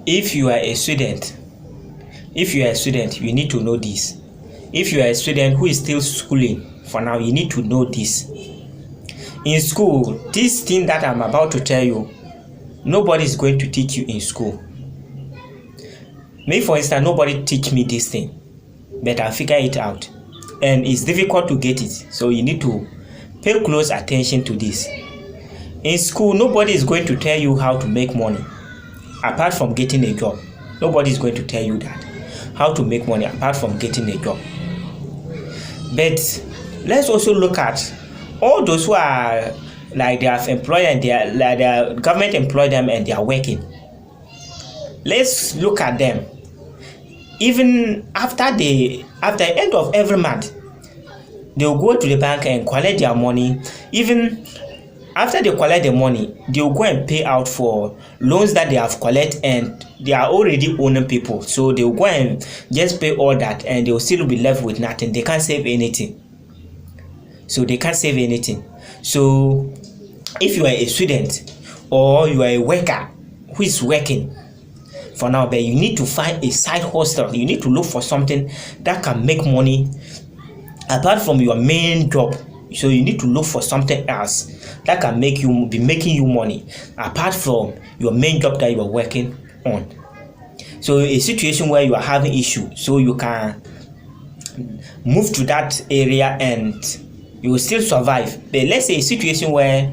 if you are a student, you need to know this. If you are a student who is still schooling for now, you need to know this. In school, this thing that I'm about to tell you, nobody is going to teach you in school. Me, for instance, nobody teach me this thing, but I figure it out, and it's difficult to get it. So you need to pay close attention to this. In school, nobody is going to tell you how to make money apart from getting a job. Nobody is going to tell you that how to make money apart from getting a job. But let's also look at all those who are like they have employed and their government employed them and they are working. Let's look at them. Even after the end of every month, they will go to the bank and collect their money. Even after they collect the money, they will go and pay out for loans that they have collected, and they are already owning people. So they will go and just pay all that, and they will still be left with nothing. They can't save anything. So if you are a student or you are a worker who is working for now, but you need to find a side hustle. You need to look for something that can make money apart from your main job. So you need to look for something else that can be making you money apart from your main job that you are working on. So a situation where you are having issue, so you can move to that area and you will still survive. But let's say a situation where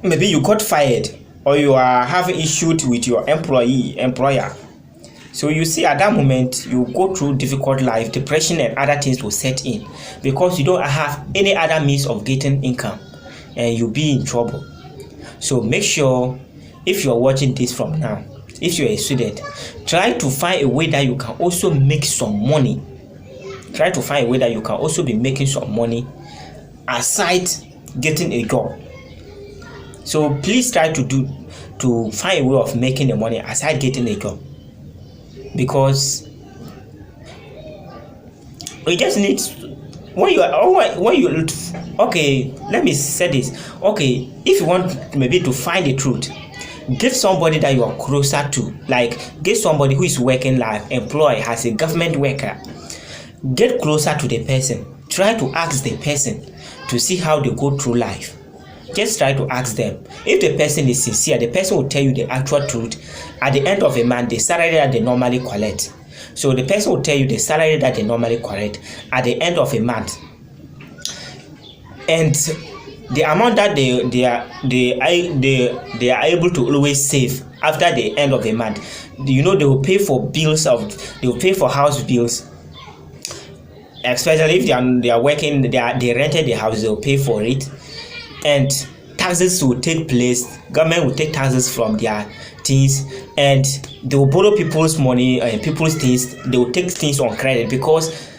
maybe you got fired or you are having issues with your employer. So you see, at that moment, you go through difficult life, depression and other things will set in because you don't have any other means of getting income and you'll be in trouble. So make sure, if you're watching this from now, if you're a student, try to find a way that you can also make some money. Try to find a way that you can also be making some money aside getting a job. So please try to find a way of making the money aside getting a job. Because we just need, okay, let me say this. Okay, if you want maybe to find the truth, get somebody that you are closer to, like get somebody who is working like employed as a government worker. Get closer to the person. Try to ask the person to see how they go through life. Just try to ask them. If the person is sincere, the person will tell you the actual truth. At the end of a month, the salary that they normally collect. So the person will tell you the salary that they normally collect at the end of a month. And the amount that they are able to always save after the end of the month. You know, they will pay for they will pay for house bills. Especially if they are working, they rented the house, they will pay for it. And taxes will take place. Government will take taxes from their things, and they will borrow people's money and people's things. They will take things on credit because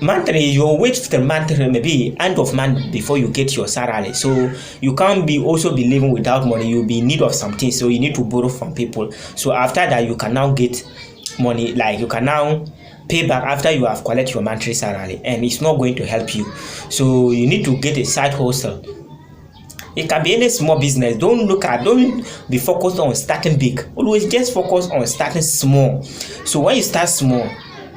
monthly you will wait till month, maybe end of month before you get your salary. So you can't also be living without money. You'll be in need of something, so you need to borrow from people. So after that, you can now get money, like you can now pay back after you have collected your monthly salary, and it's not going to help you. So you need to get a side hustle. It can be any small business. Don't be focused on starting big. Always just focus on starting small. So when you start small,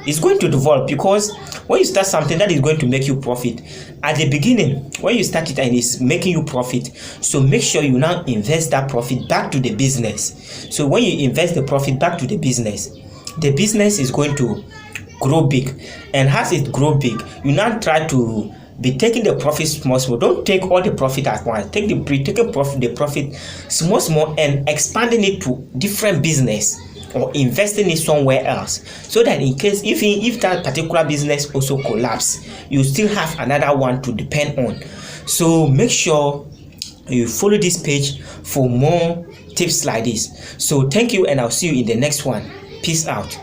it's going to develop, because when you start something that is going to make you profit at the beginning, when you start it and it's making you profit, so make sure you now invest that profit back to the business. So when you invest the profit back to the business is going to grow big, and as it grow big, you now try to be taking the profit small. Don't take all the profit at once. Take the profit small and expanding it to different business or investing it somewhere else, so that in case if that particular business also collapse, you still have another one to depend on. So make sure you follow this page for more tips like this. So thank you, and I'll see you in the next one. Peace out.